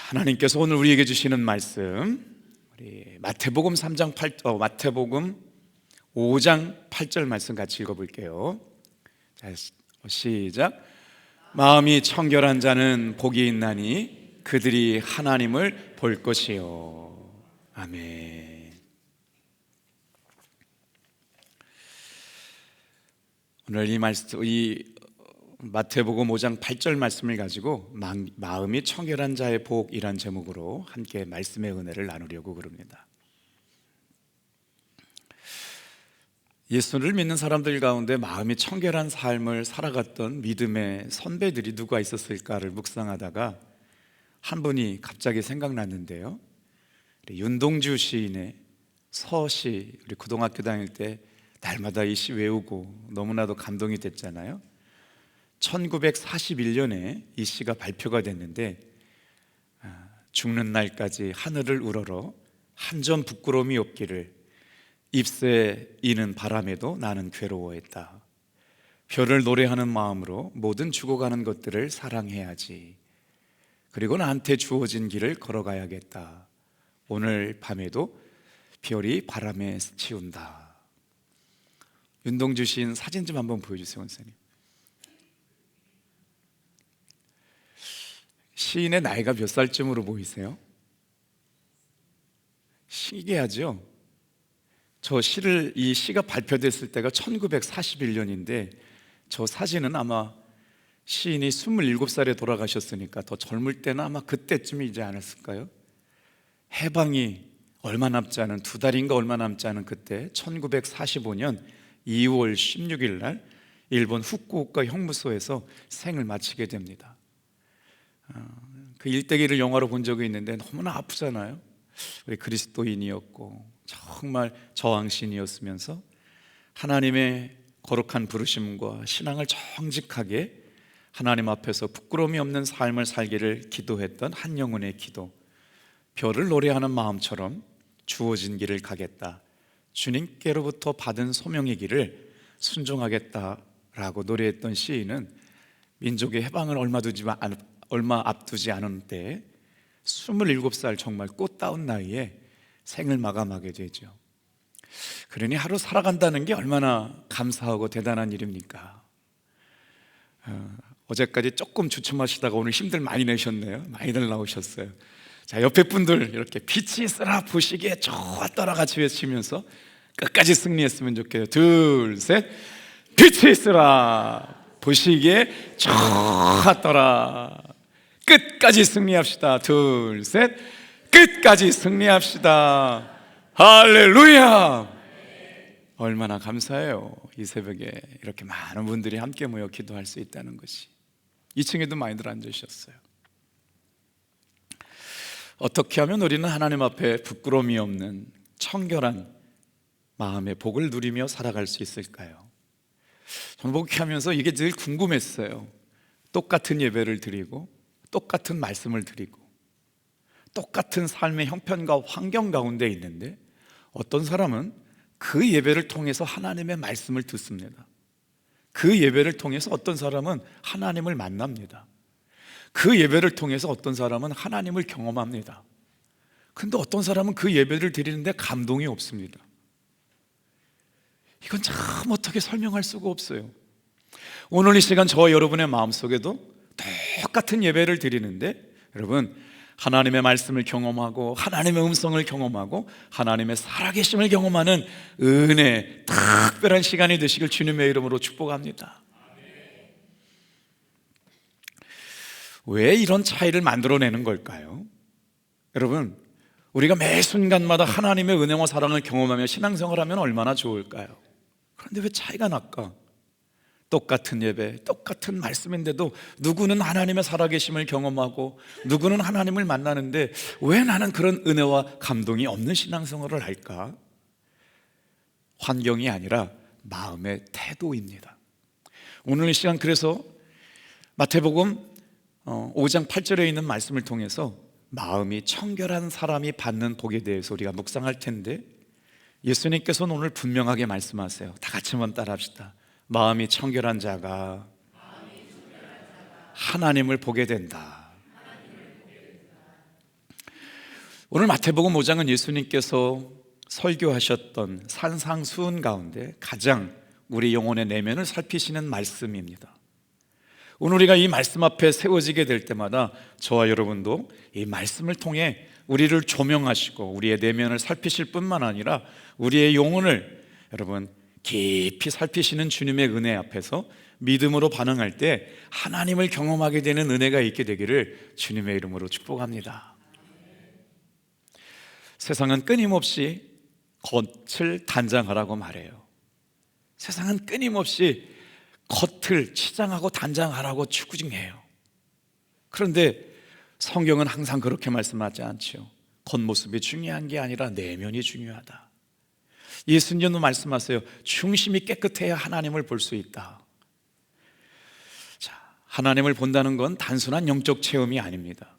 하나님께서 오늘 우리에게 주시는 말씀, 우리 마태복음 5장 8절 말씀 같이 읽어볼게요. 자, 시작. 마음이 청결한 자는 복이 있나니 그들이 하나님을 볼 것이요. 아멘. 오늘 이 마태복음 5장 8절 말씀을 가지고 마음이 청결한 자의 복이란 제목으로 함께 말씀의 은혜를 나누려고 그럽니다. 예수를 믿는 사람들 가운데 마음이 청결한 삶을 살아갔던 믿음의 선배들이 누가 있었을까를 묵상하다가 한 분이 갑자기 생각났는데요, 윤동주 시인의 서시, 우리 고등학교 다닐 때 날마다 이 시 외우고 너무나도 감동이 됐잖아요. 1941년에 이 시가 발표가 됐는데, 죽는 날까지 하늘을 우러러 한 점 부끄러움이 없기를, 잎새 이는 바람에도 나는 괴로워했다. 별을 노래하는 마음으로 모든 죽어가는 것들을 사랑해야지. 그리고 나한테 주어진 길을 걸어가야겠다. 오늘 밤에도 별이 바람에 스치운다. 윤동주 시인 사진 좀 한번 보여주세요, 원사님. 시인의 나이가 몇 살쯤으로 보이세요? 신기하죠? 이 시가 발표됐을 때가 1941년인데 저 사진은 아마 시인이 27살에 돌아가셨으니까 더 젊을 때는 아마 그때쯤이지 않았을까요? 해방이 얼마 남지 않은, 2달인가 얼마 남지 않은 그때 1945년 2월 16일 날 일본 후쿠오카 형무소에서 생을 마치게 됩니다. 그 일대기를 영화로 본 적이 있는데 너무나 아프잖아요. 우리 그리스도인이었고 정말 저항신이었으면서 하나님의 거룩한 부르심과 신앙을 정직하게 하나님 앞에서 부끄러움이 없는 삶을 살기를 기도했던 한 영혼의 기도, 별을 노래하는 마음처럼 주어진 길을 가겠다, 주님께로부터 받은 소명의 길을 순종하겠다라고 노래했던 시인은 민족의 해방을 얼마 앞두지 않은 때 27살 정말 꽃다운 나이에 생을 마감하게 되죠. 그러니 하루 살아간다는 게 얼마나 감사하고 대단한 일입니까? 어제까지 조금 주춤하시다가 오늘 힘들 많이 내셨네요. 많이들 나오셨어요. 자, 옆에 분들 이렇게 빛이 있으라 보시기에 좋았더라 같이 외치면서 끝까지 승리했으면 좋겠어요. 둘, 셋. 빛이 있으라 보시기에 좋았더라. 끝까지 승리합시다. 둘, 셋. 끝까지 승리합시다. 할렐루야. 얼마나 감사해요. 이 새벽에 이렇게 많은 분들이 함께 모여 기도할 수 있다는 것이. 2층에도 많이들 앉으셨어요. 어떻게 하면 우리는 하나님 앞에 부끄러움이 없는 청결한 마음의 복을 누리며 살아갈 수 있을까요? 저는 목회하면서 이게 늘 궁금했어요. 똑같은 예배를 드리고 똑같은 말씀을 드리고 똑같은 삶의 형편과 환경 가운데 있는데 어떤 사람은 그 예배를 통해서 하나님의 말씀을 듣습니다. 그 예배를 통해서 어떤 사람은 하나님을 만납니다. 그 예배를 통해서 어떤 사람은 하나님을 경험합니다. 근데 어떤 사람은 그 예배를 드리는데 감동이 없습니다. 이건 참 어떻게 설명할 수가 없어요. 오늘 이 시간 저와 여러분의 마음속에도 똑같은 예배를 드리는데, 여러분, 하나님의 말씀을 경험하고 하나님의 음성을 경험하고 하나님의 살아계심을 경험하는 은혜, 특별한 시간이 되시길 주님의 이름으로 축복합니다. 왜 이런 차이를 만들어내는 걸까요? 여러분, 우리가 매 순간마다 하나님의 은혜와 사랑을 경험하며 신앙생활을 하면 얼마나 좋을까요? 그런데 왜 차이가 날까? 똑같은 예배, 똑같은 말씀인데도 누구는 하나님의 살아계심을 경험하고 누구는 하나님을 만나는데 왜 나는 그런 은혜와 감동이 없는 신앙생활을 할까? 환경이 아니라 마음의 태도입니다. 오늘 이 시간 그래서 마태복음 5장 8절에 있는 말씀을 통해서 마음이 청결한 사람이 받는 복에 대해서 우리가 묵상할 텐데, 예수님께서는 오늘 분명하게 말씀하세요. 다 같이 한번 따라합시다. 마음이 청결한 자가 하나님을 보게 된다. 오늘 마태복음 5장은 예수님께서 설교하셨던 산상수훈 가운데 가장 우리 영혼의 내면을 살피시는 말씀입니다. 오늘 우리가 이 말씀 앞에 세워지게 될 때마다 저와 여러분도 이 말씀을 통해 우리를 조명하시고 우리의 내면을 살피실 뿐만 아니라 우리의 영혼을 여러분 깊이 살피시는 주님의 은혜 앞에서 믿음으로 반응할 때 하나님을 경험하게 되는 은혜가 있게 되기를 주님의 이름으로 축복합니다. 세상은 끊임없이 겉을 단장하라고 말해요. 세상은 끊임없이 겉을 치장하고 단장하라고 추구중해요. 그런데 성경은 항상 그렇게 말씀하지 않죠. 겉모습이 중요한 게 아니라 내면이 중요하다. 예수님도 말씀하세요. 중심이 깨끗해야 하나님을 볼 수 있다. 자, 하나님을 본다는 건 단순한 영적 체험이 아닙니다.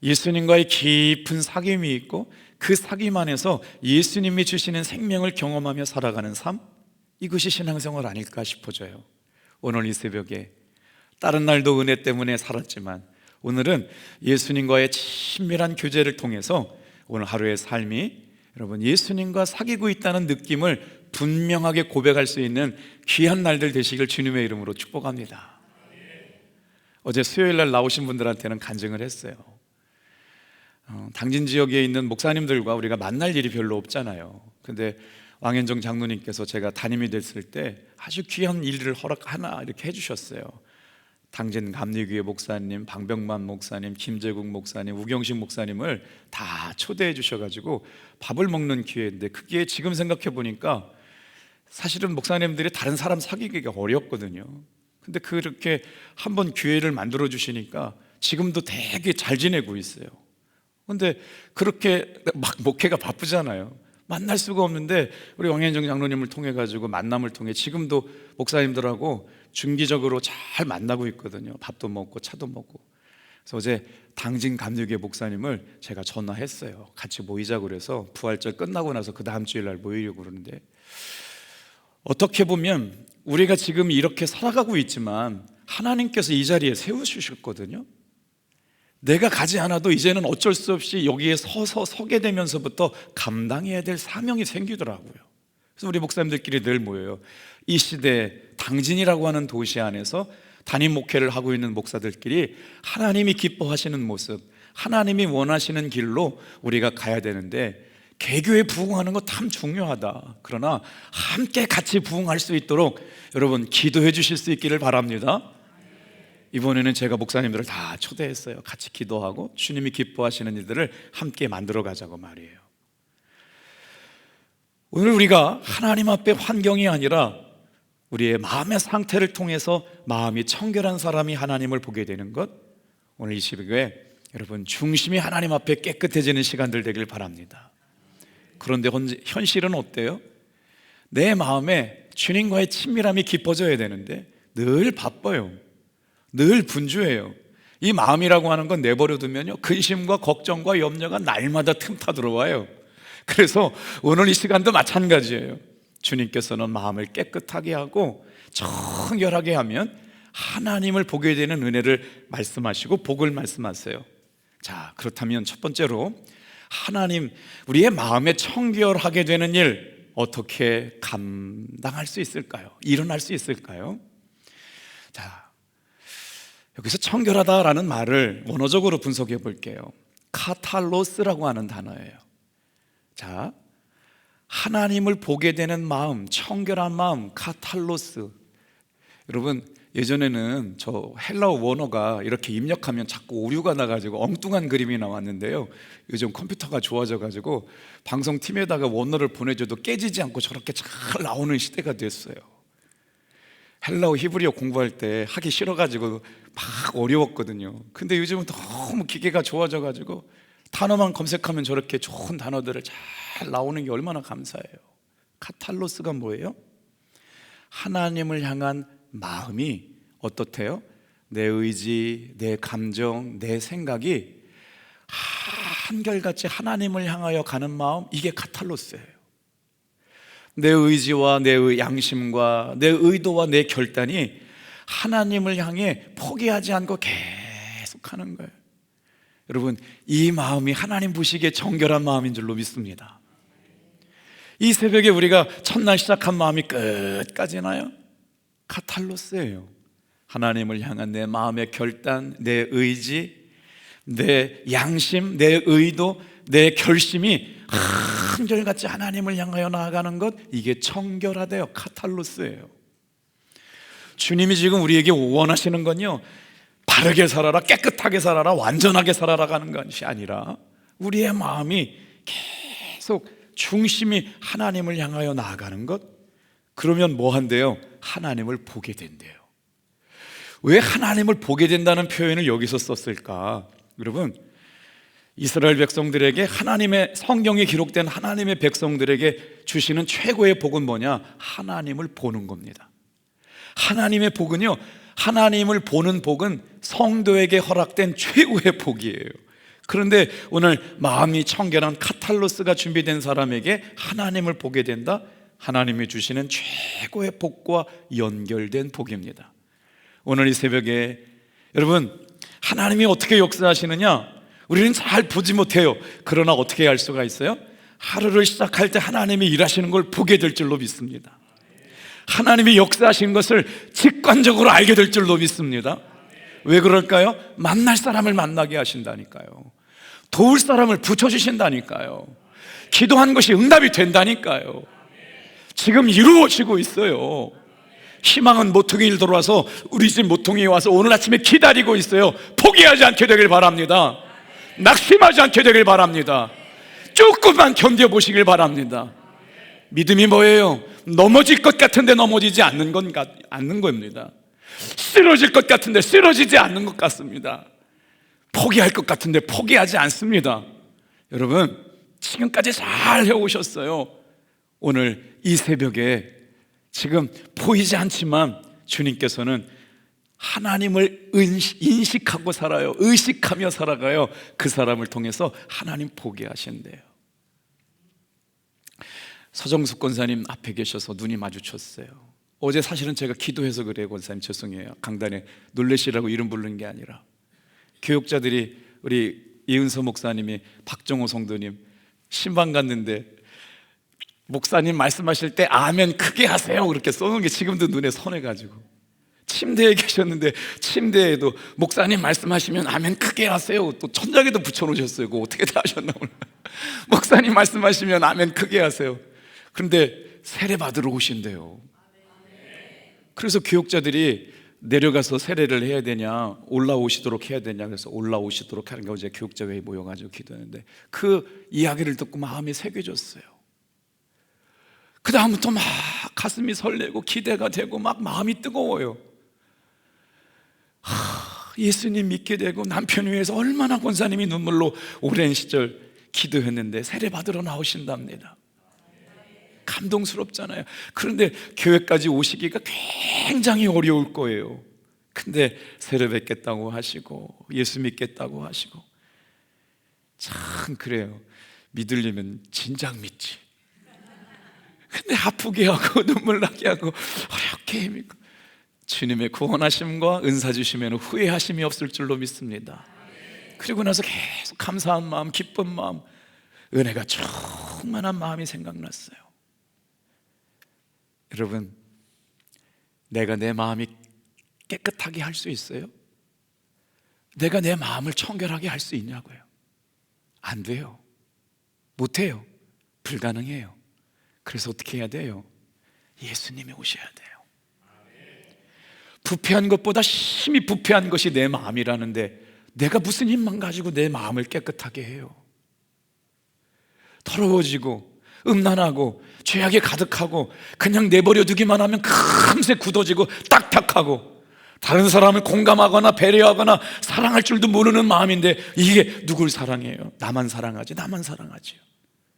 예수님과의 깊은 사귐이 있고 그 사귐 안에서 예수님이 주시는 생명을 경험하며 살아가는 삶, 이것이 신앙생활 아닐까 싶어져요. 오늘 이 새벽에 다른 날도 은혜 때문에 살았지만 오늘은 예수님과의 친밀한 교제를 통해서 오늘 하루의 삶이 여러분 예수님과 사귀고 있다는 느낌을 분명하게 고백할 수 있는 귀한 날들 되시길 주님의 이름으로 축복합니다. 어제 수요일 날 나오신 분들한테는 간증을 했어요. 당진 지역에 있는 목사님들과 우리가 만날 일이 별로 없잖아요. 근데 왕현정 장로님께서 제가 담임이 됐을 때 아주 귀한 일을 하나 이렇게 해주셨어요. 당진 감리교회 목사님, 방병만 목사님, 김재국 목사님, 우경식 목사님을 다 초대해 주셔가지고 밥을 먹는 기회인데, 그게 지금 생각해 보니까 사실은 목사님들이 다른 사람 사귀기가 어렵거든요. 근데 그렇게 한번 기회를 만들어 주시니까 지금도 되게 잘 지내고 있어요. 근데 그렇게 막 목회가 바쁘잖아요. 만날 수가 없는데 우리 왕현정 장로님을 통해 가지고 만남을 통해 지금도 목사님들하고 중기적으로 잘 만나고 있거든요. 밥도 먹고 차도 먹고. 그래서 어제 당진 감리교회 목사님을 제가 전화했어요. 같이 모이자고 그래서 부활절 끝나고 나서 그 다음 주일 날 모이려고 그러는데, 어떻게 보면 우리가 지금 이렇게 살아가고 있지만 하나님께서 이 자리에 세우셨거든요. 내가 가지 않아도 이제는 어쩔 수 없이 여기에 서게 되면서부터 감당해야 될 사명이 생기더라고요. 그래서 우리 목사님들끼리 늘 모여요. 이 시대에 당진이라고 하는 도시 안에서 담임 목회를 하고 있는 목사들끼리 하나님이 기뻐하시는 모습, 하나님이 원하시는 길로 우리가 가야 되는데, 개교에 부흥하는 거 참 중요하다. 그러나 함께 같이 부흥할 수 있도록 여러분 기도해 주실 수 있기를 바랍니다. 이번에는 제가 목사님들을 다 초대했어요. 같이 기도하고 주님이 기뻐하시는 일들을 함께 만들어 가자고 말이에요. 오늘 우리가 하나님 앞에 환경이 아니라 우리의 마음의 상태를 통해서 마음이 청결한 사람이 하나님을 보게 되는 것, 오늘 이 시간에 여러분 중심이 하나님 앞에 깨끗해지는 시간들 되길 바랍니다. 그런데 현실은 어때요? 내 마음에 주님과의 친밀함이 깊어져야 되는데 늘 바빠요. 늘 분주해요. 이 마음이라고 하는 건 내버려 두면요, 근심과 걱정과 염려가 날마다 틈타 들어와요. 그래서 오늘 이 시간도 마찬가지예요. 주님께서는 마음을 깨끗하게 하고 청결하게 하면 하나님을 보게 되는 은혜를 말씀하시고 복을 말씀하세요. 자, 그렇다면 첫 번째로 하나님, 우리의 마음에 청결하게 되는 일 어떻게 감당할 수 있을까요? 일어날 수 있을까요? 자, 여기서 청결하다라는 말을 원어적으로 분석해 볼게요. 카탈로스라고 하는 단어예요. 자, 하나님을 보게 되는 마음, 청결한 마음, 카탈로스. 여러분, 예전에는 저 헬라어 원어가 이렇게 입력하면 자꾸 오류가 나가지고 엉뚱한 그림이 나왔는데요, 요즘 컴퓨터가 좋아져가지고 방송팀에다가 원어를 보내줘도 깨지지 않고 저렇게 잘 나오는 시대가 됐어요. 헬라어 히브리어 공부할 때 하기 싫어가지고 막 어려웠거든요. 근데 요즘은 너무 기계가 좋아져가지고 단어만 검색하면 저렇게 좋은 단어들을 잘 나오는 게 얼마나 감사해요. 카탈로스가 뭐예요? 하나님을 향한 마음이 어떻대요? 내 의지, 내 감정, 내 생각이 한결같이 하나님을 향하여 가는 마음, 이게 카탈로스예요. 내 의지와 내 양심과 내 의도와 내 결단이 하나님을 향해 포기하지 않고 계속 하는 거예요. 여러분, 이 마음이 하나님 보시기에 정결한 마음인 줄로 믿습니다. 이 새벽에 우리가 첫날 시작한 마음이 끝까지나요? 카탈로스예요. 하나님을 향한 내 마음의 결단, 내 의지, 내 양심, 내 의도, 내 결심이 한결같이 하나님을 향하여 나아가는 것, 이게 청결하대요. 카탈로스예요. 주님이 지금 우리에게 원하시는 건요, 바르게 살아라, 깨끗하게 살아라, 완전하게 살아라 가는 것이 아니라 우리의 마음이 계속 중심이 하나님을 향하여 나아가는 것. 그러면 뭐 한대요? 하나님을 보게 된대요. 왜 하나님을 보게 된다는 표현을 여기서 썼을까? 여러분, 이스라엘 백성들에게, 하나님의 성경에 기록된 하나님의 백성들에게 주시는 최고의 복은 뭐냐? 하나님을 보는 겁니다. 하나님의 복은요, 하나님을 보는 복은 성도에게 허락된 최고의 복이에요. 그런데 오늘 마음이 청결한 카탈로스가 준비된 사람에게 하나님을 보게 된다? 하나님이 주시는 최고의 복과 연결된 복입니다. 오늘 이 새벽에 여러분, 하나님이 어떻게 역사하시느냐? 우리는 잘 보지 못해요. 그러나 어떻게 알 수가 있어요? 하루를 시작할 때 하나님이 일하시는 걸 보게 될 줄로 믿습니다. 하나님이 역사하신 것을 직관적으로 알게 될 줄로 믿습니다. 왜 그럴까요? 만날 사람을 만나게 하신다니까요. 도울 사람을 붙여주신다니까요. 기도한 것이 응답이 된다니까요. 지금 이루어지고 있어요. 희망은 모퉁이를 돌아서 우리 집 모퉁이에 와서 오늘 아침에 기다리고 있어요. 포기하지 않게 되길 바랍니다. 낙심하지 않게 되길 바랍니다. 조금만 견뎌보시길 바랍니다. 믿음이 뭐예요? 넘어질 것 같은데 넘어지지 않는 겁니다. 쓰러질 것 같은데 쓰러지지 않는 것 같습니다. 포기할 것 같은데 포기하지 않습니다. 여러분, 지금까지 잘 해오셨어요. 오늘 이 새벽에 지금 보이지 않지만 주님께서는 하나님을 인식하고 살아요. 의식하며 살아가요. 그 사람을 통해서 하나님 보게 하신대요. 서정숙 권사님 앞에 계셔서 눈이 마주쳤어요. 어제 사실은 제가 기도해서 그래요. 권사님 죄송해요. 강단에 놀래시라고 이름 부르는 게 아니라, 교육자들이 우리 이은서 목사님이 박정호 성도님 신방 갔는데 목사님 말씀하실 때 아멘 크게 하세요 그렇게 써놓은 게 지금도 눈에 선해가지고, 침대에 계셨는데 침대에도 목사님 말씀하시면 아멘 크게 하세요, 또 천장에도 붙여놓으셨어요. 그거 어떻게 다 하셨나 몰라. 목사님 말씀하시면 아멘 크게 하세요. 그런데 세례 받으러 오신대요. 그래서 교육자들이 내려가서 세례를 해야 되냐, 올라오시도록 해야 되냐, 그래서 올라오시도록 하는 게 어제 교육자 회의 모여가지고 기도했는데, 그 이야기를 듣고 마음이 새겨졌어요. 그 다음부터 막 가슴이 설레고 기대가 되고 막 마음이 뜨거워요. 예수님 믿게 되고 남편 위해서 얼마나 권사님이 눈물로 오랜 시절 기도했는데 세례 받으러 나오신답니다. 감동스럽잖아요. 그런데 교회까지 오시기가 굉장히 어려울 거예요. 근데 세례 뵙겠다고 하시고 예수 믿겠다고 하시고, 참 그래요. 믿으려면 진작 믿지. 근데 아프게 하고 눈물 나게 하고 어렵게 믿고, 주님의 구원하심과 은사 주시면 후회하심이 없을 줄로 믿습니다. 그리고 나서 계속 감사한 마음, 기쁜 마음, 은혜가 충만한 마음이 생각났어요. 여러분, 내가 내 마음이 깨끗하게 할 수 있어요? 내가 내 마음을 청결하게 할 수 있냐고요? 안 돼요. 못해요. 불가능해요. 그래서 어떻게 해야 돼요? 예수님이 오셔야 돼요. 부패한 것보다 심히 부패한 것이 내 마음이라는데 내가 무슨 힘만 가지고 내 마음을 깨끗하게 해요? 더러워지고 음란하고 죄악에 가득하고 그냥 내버려 두기만 하면 금세 굳어지고 딱딱하고, 다른 사람을 공감하거나 배려하거나 사랑할 줄도 모르는 마음인데 이게 누굴 사랑해요? 나만 사랑하지, 나만 사랑하지요.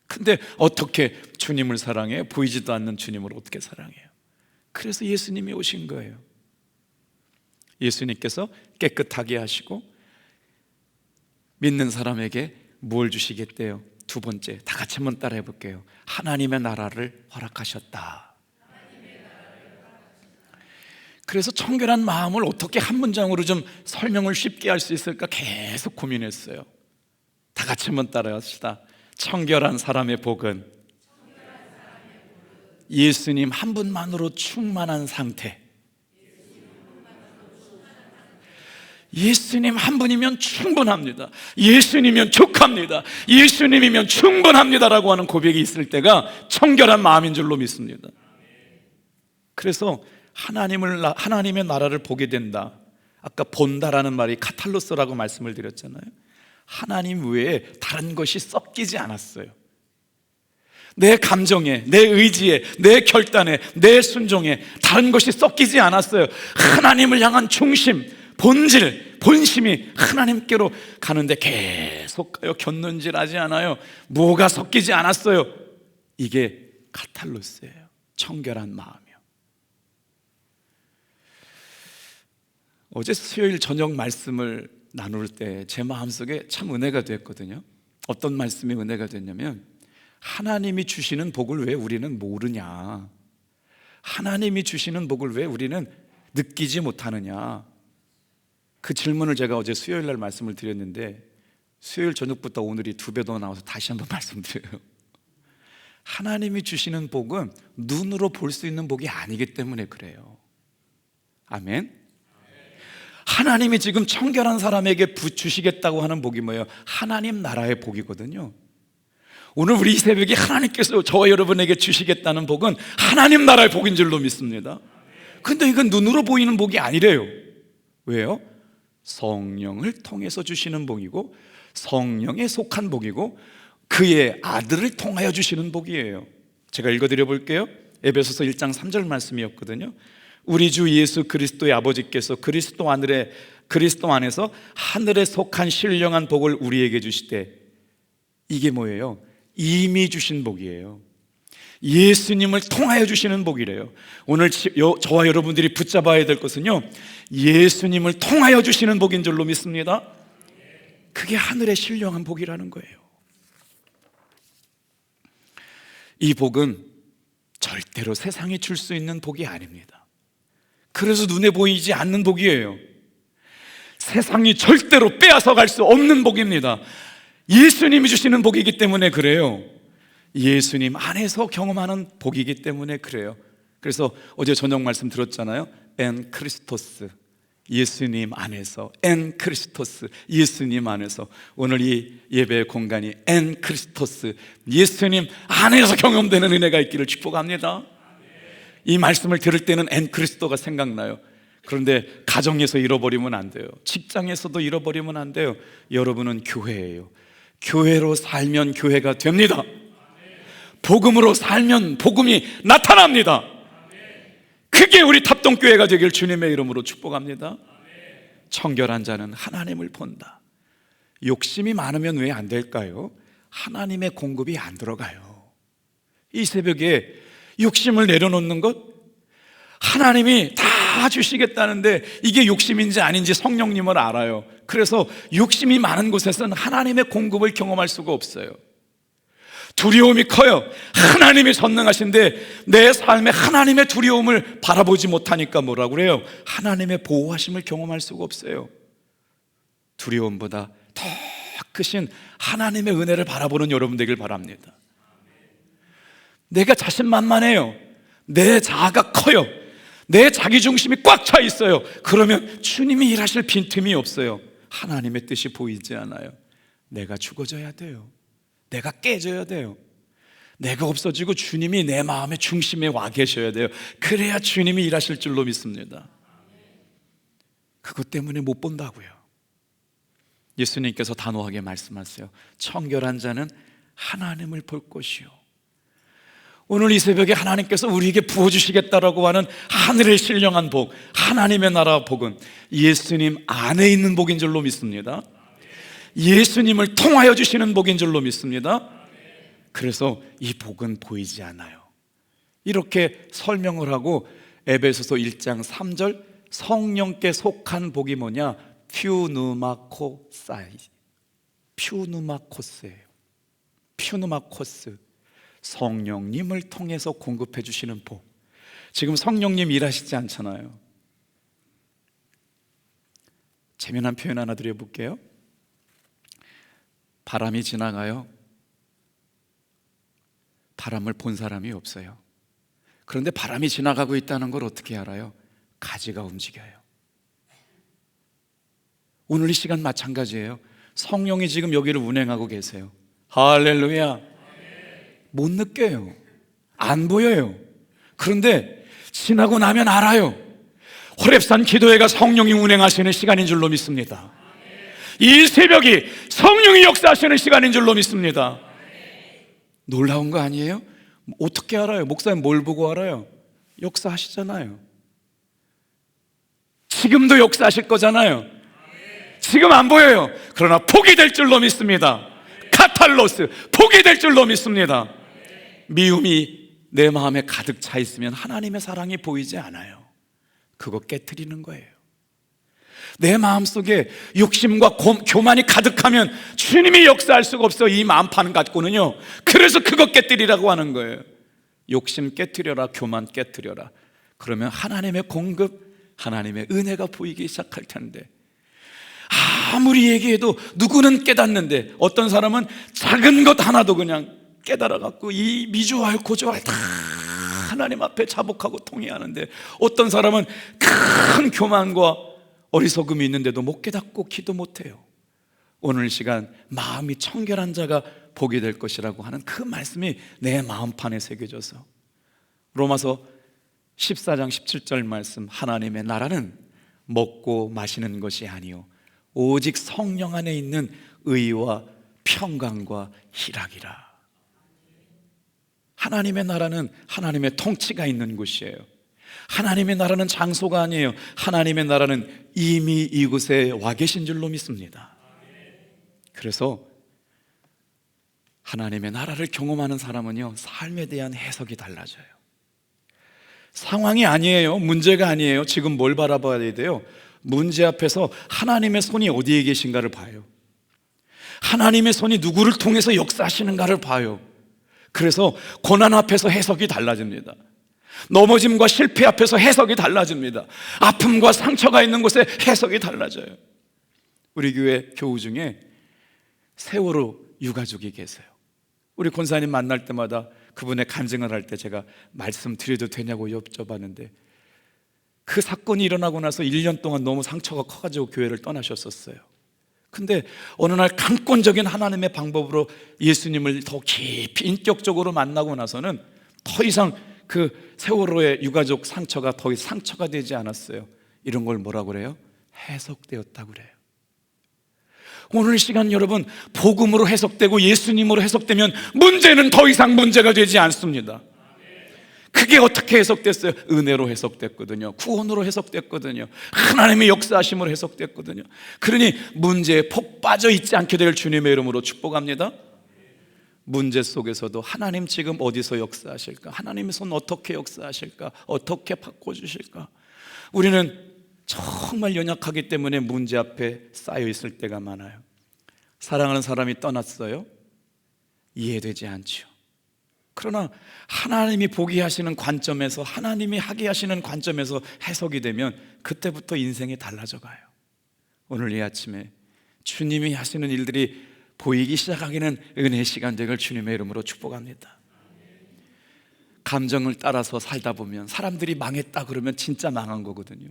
근데 어떻게 주님을 사랑해요? 보이지도 않는 주님을 어떻게 사랑해요? 그래서 예수님이 오신 거예요. 예수님께서 깨끗하게 하시고 믿는 사람에게 뭘 주시겠대요? 두 번째, 다 같이 한번 따라해 볼게요. 하나님의 나라를 허락하셨다. 그래서 청결한 마음을 어떻게 한 문장으로 좀 설명을 쉽게 할 수 있을까 계속 고민했어요. 다 같이 한번 따라합시다. 청결한 사람의 복은 예수님 한 분만으로 충만한 상태. 예수님 한 분이면 충분합니다. 예수님이면 족합니다. 예수님이면 충분합니다라고 하는 고백이 있을 때가 청결한 마음인 줄로 믿습니다. 그래서 하나님의 나라를 보게 된다. 아까 본다라는 말이 카탈로스라고 말씀을 드렸잖아요. 하나님 외에 다른 것이 섞이지 않았어요. 내 감정에, 내 의지에, 내 결단에, 내 순종에 다른 것이 섞이지 않았어요. 하나님을 향한 중심, 본질, 본심이 하나님께로 가는데 계속 가요. 곁눈질하지 않아요. 뭐가 섞이지 않았어요. 이게 카탈로스예요. 청결한 마음이요. 어제 수요일 저녁 말씀을 나눌 때 제 마음속에 참 은혜가 됐거든요. 어떤 말씀이 은혜가 됐냐면, 하나님이 주시는 복을 왜 우리는 모르냐, 하나님이 주시는 복을 왜 우리는 느끼지 못하느냐, 그 질문을 제가 어제 수요일 날 말씀을 드렸는데, 수요일 저녁부터 오늘이 2배 더 나와서 다시 한번 말씀드려요. 하나님이 주시는 복은 눈으로 볼 수 있는 복이 아니기 때문에 그래요. 아멘. 하나님이 지금 청결한 사람에게 주시겠다고 하는 복이 뭐예요? 하나님 나라의 복이거든요. 오늘 우리 이 새벽에 하나님께서 저와 여러분에게 주시겠다는 복은 하나님 나라의 복인 줄로 믿습니다. 근데 이건 눈으로 보이는 복이 아니래요. 왜요? 성령을 통해서 주시는 복이고, 성령에 속한 복이고, 그의 아들을 통하여 주시는 복이에요. 제가 읽어드려 볼게요. 에베소서 1장 3절 말씀이었거든요. 우리 주 예수 그리스도의 아버지께서 그리스도 안에서 하늘에 속한 신령한 복을 우리에게 주시되, 이게 뭐예요? 이미 주신 복이에요. 예수님을 통하여 주시는 복이래요. 오늘 저와 여러분들이 붙잡아야 될 것은요, 예수님을 통하여 주시는 복인 줄로 믿습니다. 그게 하늘의 신령한 복이라는 거예요. 이 복은 절대로 세상이 줄 수 있는 복이 아닙니다. 그래서 눈에 보이지 않는 복이에요. 세상이 절대로 빼앗아 갈 수 없는 복입니다. 예수님이 주시는 복이기 때문에 그래요. 예수님 안에서 경험하는 복이기 때문에 그래요. 그래서 어제 저녁 말씀 들었잖아요. 엔 크리스토스, 예수님 안에서, 엔 크리스토스, 예수님 안에서. 오늘 이 예배의 공간이 엔 크리스토스, 예수님 안에서 경험되는 은혜가 있기를 축복합니다. 이 말씀을 들을 때는 엔 그리스도가 생각나요. 그런데 가정에서 잃어버리면 안 돼요. 직장에서도 잃어버리면 안 돼요. 여러분은 교회예요. 교회로 살면 교회가 됩니다. 복음으로 살면 복음이 나타납니다. 그게 우리 탑동교회가 되길 주님의 이름으로 축복합니다. 청결한 자는 하나님을 본다. 욕심이 많으면 왜 안 될까요? 하나님의 공급이 안 들어가요. 이 새벽에 욕심을 내려놓는 것, 하나님이 다 주시겠다는데 이게 욕심인지 아닌지 성령님을 알아요. 그래서 욕심이 많은 곳에서는 하나님의 공급을 경험할 수가 없어요. 두려움이 커요. 하나님이 전능하신데 내 삶에 하나님의 두려움을 바라보지 못하니까 뭐라고 그래요? 하나님의 보호하심을 경험할 수가 없어요. 두려움보다 더 크신 하나님의 은혜를 바라보는 여러분 되길 바랍니다. 내가 자신만만해요. 내 자아가 커요. 내 자기중심이 꽉 차 있어요. 그러면 주님이 일하실 빈틈이 없어요. 하나님의 뜻이 보이지 않아요. 내가 죽어져야 돼요. 내가 깨져야 돼요. 내가 없어지고 주님이 내 마음의 중심에 와 계셔야 돼요. 그래야 주님이 일하실 줄로 믿습니다. 그것 때문에 못 본다고요. 예수님께서 단호하게 말씀하세요. 청결한 자는 하나님을 볼 것이요. 오늘 이 새벽에 하나님께서 우리에게 부어주시겠다라고 하는 하늘의 신령한 복, 하나님의 나라 복은 예수님 안에 있는 복인 줄로 믿습니다. 예수님을 통하여 주시는 복인 줄로 믿습니다. 그래서 이 복은 보이지 않아요. 이렇게 설명을 하고 에베소서 1장 3절 성령께 속한 복이 뭐냐? 퓨누마코사이, 퓨누마코스예요. 퓨누마코스, 성령님을 통해서 공급해 주시는 복. 지금 성령님 일하시지 않잖아요. 재미난 표현 하나 드려볼게요. 바람이 지나가요. 바람을 본 사람이 없어요. 그런데 바람이 지나가고 있다는 걸 어떻게 알아요? 가지가 움직여요. 오늘 이 시간 마찬가지예요. 성령이 지금 여기를 운행하고 계세요. 할렐루야. 못 느껴요. 안 보여요. 그런데 지나고 나면 알아요. 호렙산 기도회가 성령이 운행하시는 시간인 줄로 믿습니다. 이 새벽이 성령이 역사하시는 시간인 줄로 믿습니다. 놀라운 거 아니에요? 어떻게 알아요? 목사님 뭘 보고 알아요? 역사하시잖아요. 지금도 역사하실 거잖아요. 지금 안 보여요. 그러나 복이 될 줄로 믿습니다. 카탈로스, 복이 될 줄로 믿습니다. 미움이 내 마음에 가득 차 있으면 하나님의 사랑이 보이지 않아요. 그거 깨트리는 거예요. 내 마음속에 욕심과 교만이 가득하면 주님이 역사할 수가 없어. 이 마음판 갖고는요. 그래서 그거 깨트리라고 하는 거예요. 욕심 깨트려라, 교만 깨트려라. 그러면 하나님의 공급, 하나님의 은혜가 보이기 시작할 텐데, 아무리 얘기해도 누구는 깨닫는데 어떤 사람은 작은 것 하나도 그냥 깨달아갖고 이 미주알 고주알 다 하나님 앞에 자복하고 통회하는데, 어떤 사람은 큰 교만과 어리석음이 있는데도 못 깨닫고 기도 못해요. 오늘 시간 마음이 청결한 자가 복이 될 것이라고 하는 그 말씀이 내 마음판에 새겨져서, 로마서 14장 17절 말씀, 하나님의 나라는 먹고 마시는 것이 아니요 오직 성령 안에 있는 의와 평강과 희락이라. 하나님의 나라는 하나님의 통치가 있는 곳이에요. 하나님의 나라는 장소가 아니에요. 하나님의 나라는 이미 이곳에 와 계신 줄로 믿습니다. 그래서 하나님의 나라를 경험하는 사람은요, 삶에 대한 해석이 달라져요. 상황이 아니에요. 문제가 아니에요. 지금 뭘 바라봐야 돼요? 문제 앞에서 하나님의 손이 어디에 계신가를 봐요. 하나님의 손이 누구를 통해서 역사하시는가를 봐요. 그래서 고난 앞에서 해석이 달라집니다. 넘어짐과 실패 앞에서 해석이 달라집니다. 아픔과 상처가 있는 곳에 해석이 달라져요. 우리 교회 교우 중에 세월호 유가족이 계세요. 우리 권사님 만날 때마다 그분의 간증을 할 때 제가 말씀드려도 되냐고 여쭤봤는데, 그 사건이 일어나고 나서 1년 동안 너무 상처가 커가지고 교회를 떠나셨었어요. 근데 어느 날 강권적인 하나님의 방법으로 예수님을 더 깊이 인격적으로 만나고 나서는 더 이상 그 세월호의 유가족 상처가 더 이상 상처가 되지 않았어요. 이런 걸 뭐라고 그래요? 해석되었다고 그래요. 오늘 시간 여러분, 복음으로 해석되고 예수님으로 해석되면 문제는 더 이상 문제가 되지 않습니다. 그게 어떻게 해석됐어요? 은혜로 해석됐거든요. 구원으로 해석됐거든요. 하나님의 역사하심으로 해석됐거든요. 그러니 문제에 폭 빠져 있지 않게 될 주님의 이름으로 축복합니다. 문제 속에서도 하나님 지금 어디서 역사하실까? 하나님의 손 어떻게 역사하실까? 어떻게 바꿔주실까? 우리는 정말 연약하기 때문에 문제 앞에 쌓여 있을 때가 많아요. 사랑하는 사람이 떠났어요. 이해되지 않죠. 그러나 하나님이 보게 하시는 관점에서, 하나님이 하게 하시는 관점에서 해석이 되면 그때부터 인생이 달라져 가요. 오늘 이 아침에 주님이 하시는 일들이 보이기 시작하기는 은혜의 시간 되길 주님의 이름으로 축복합니다. 감정을 따라서 살다 보면 사람들이 망했다 그러면 진짜 망한 거거든요.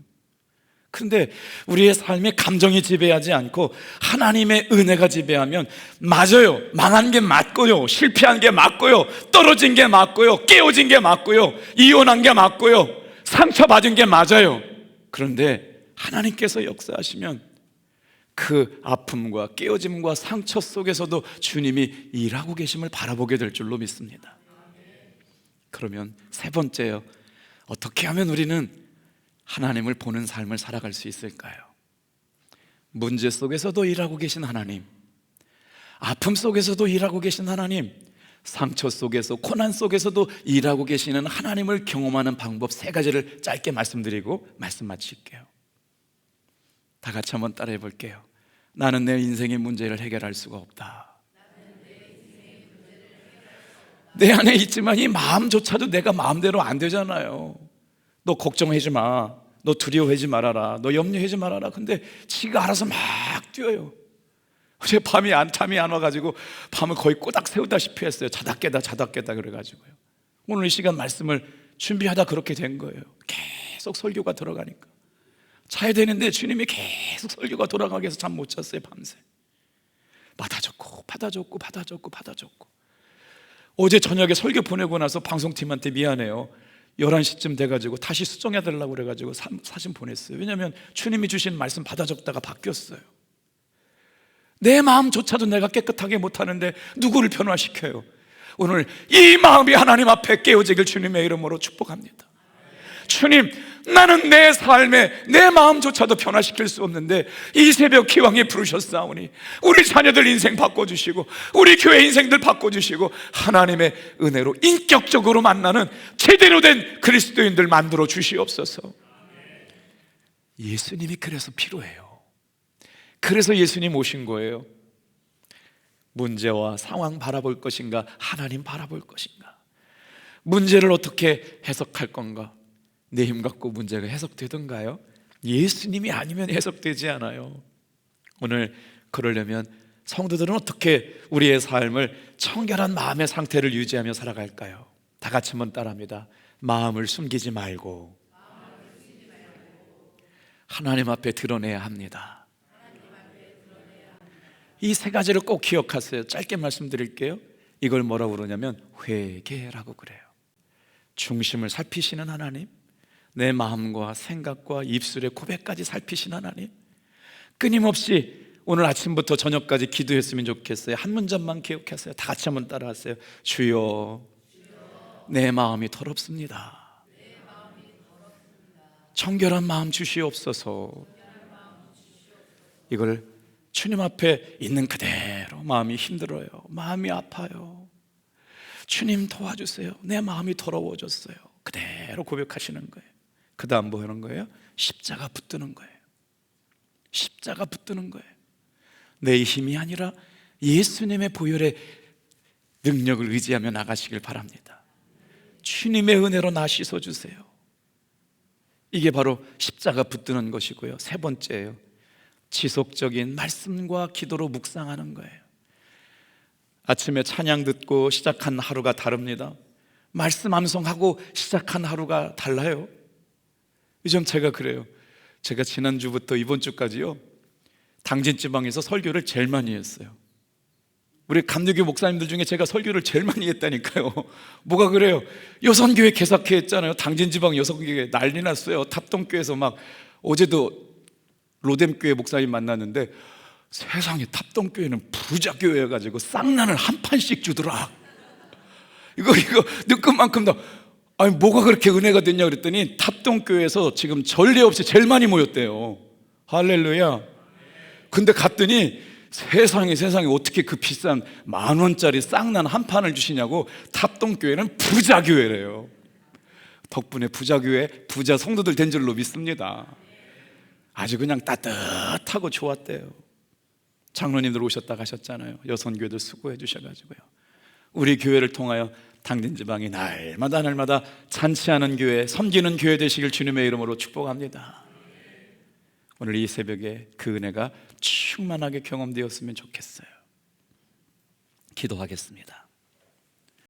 그런데 우리의 삶에 감정이 지배하지 않고 하나님의 은혜가 지배하면, 맞아요, 망한 게 맞고요, 실패한 게 맞고요, 떨어진 게 맞고요, 깨어진 게 맞고요, 이혼한 게 맞고요, 상처받은 게 맞아요. 그런데 하나님께서 역사하시면 그 아픔과 깨어짐과 상처 속에서도 주님이 일하고 계심을 바라보게 될 줄로 믿습니다. 그러면 세 번째요, 어떻게 하면 우리는 하나님을 보는 삶을 살아갈 수 있을까요? 문제 속에서도 일하고 계신 하나님, 아픔 속에서도 일하고 계신 하나님, 상처 속에서, 고난 속에서도 일하고 계시는 하나님을 경험하는 방법 세 가지를 짧게 말씀드리고 말씀 마칠게요. 다 같이 한번 따라해 볼게요. 나는 내 인생의 문제를 해결할 수가 없다. 내 안에 있지만 이 마음조차도 내가 마음대로 안 되잖아요. 너 걱정하지 마, 너 두려워하지 말아라, 너 염려하지 말아라. 근데 지가 알아서 막 뛰어요. 어제 잠이 안 와가지고 밤을 거의 꼬닥 세우다시피 했어요. 자다 깨다 그래가지고요. 오늘 이 시간 말씀을 준비하다 그렇게 된 거예요. 계속 설교가 들어가니까 자야 되는데 주님이 계속 설교가 돌아가게 해서 잠 못 잤어요. 밤새 받아 적고 어제 저녁에 설교 보내고 나서 방송팀한테 미안해요, 11시쯤 돼가지고 다시 수정해달라고 그래가지고 사진 보냈어요. 왜냐하면 주님이 주신 말씀 받아 적다가 바뀌었어요. 내 마음조차도 내가 깨끗하게 못하는데 누구를 변화시켜요? 오늘 이 마음이 하나님 앞에 깨어지길 주님의 이름으로 축복합니다. 주님, 나는 내 삶에 내 마음조차도 변화시킬 수 없는데 이 새벽 기왕에 부르셨사오니 우리 자녀들 인생 바꿔주시고 우리 교회 인생들 바꿔주시고 하나님의 은혜로 인격적으로 만나는 제대로 된 그리스도인들 만들어 주시옵소서. 예수님이 그래서 필요해요. 그래서 예수님 오신 거예요. 문제와 상황 바라볼 것인가, 하나님 바라볼 것인가? 문제를 어떻게 해석할 건가? 내 힘 갖고 문제가 해석되던가요? 예수님이 아니면 해석되지 않아요. 오늘 그러려면 성도들은 어떻게 우리의 삶을 청결한 마음의 상태를 유지하며 살아갈까요? 다 같이 한번 따라합니다. 마음을 숨기지 말고 하나님 앞에 드러내야 합니다. 이 세 가지를 꼭 기억하세요. 짧게 말씀드릴게요. 이걸 뭐라고 그러냐면 회개라고 그래요. 중심을 살피시는 하나님, 내 마음과 생각과 입술의 고백까지 살피신 하나님, 끊임없이 오늘 아침부터 저녁까지 기도했으면 좋겠어요. 한 문장만 기억하세요. 다 같이 한번 따라하세요. 주여, 내 마음이 더럽습니다. 청결한 마음 주시옵소서. 이걸 주님 앞에 있는 그대로, 마음이 힘들어요, 마음이 아파요, 주님 도와주세요, 내 마음이 더러워졌어요, 그대로 고백하시는 거예요. 그 다음 뭐 하는 거예요? 십자가 붙드는 거예요. 십자가 붙드는 거예요. 내 힘이 아니라 예수님의 보혈의 능력을 의지하며 나가시길 바랍니다. 주님의 은혜로 나 씻어주세요. 이게 바로 십자가 붙드는 것이고요. 세 번째예요. 지속적인 말씀과 기도로 묵상하는 거예요. 아침에 찬양 듣고 시작한 하루가 다릅니다. 말씀 암송하고 시작한 하루가 달라요. 요즘 제가 그래요. 제가 지난주부터 이번 주까지요, 당진지방에서 설교를 제일 많이 했어요. 우리 감리교 목사님들 중에 제가 설교를 제일 많이 했다니까요. 뭐가 그래요? 여선교회 개석회 했잖아요. 당진지방 여선교회 난리 났어요. 탑동교회에서 막, 어제도 로뎀교회 목사님 만났는데 세상에 탑동교회는 부자교회여가지고 쌍난을 한 판씩 주더라. 이거 느낌 만큼 다, 아니 뭐가 그렇게 은혜가 됐냐 그랬더니 탑동교회에서 지금 전례 없이 제일 많이 모였대요. 할렐루야. 근데 갔더니 세상에 어떻게 그 비싼 10,000원짜리 쌍난 한 판을 주시냐고. 탑동교회는 부자교회래요. 덕분에 부자교회, 부자 성도들 된 줄로 믿습니다. 아주 그냥 따뜻하고 좋았대요. 장로님들 오셨다 가셨잖아요. 여선교회들 수고해 주셔가지고요. 우리 교회를 통하여 당진지방이 날마다 잔치하는 교회, 섬기는 교회 되시길 주님의 이름으로 축복합니다. 오늘 이 새벽에 그 은혜가 충만하게 경험되었으면 좋겠어요. 기도하겠습니다.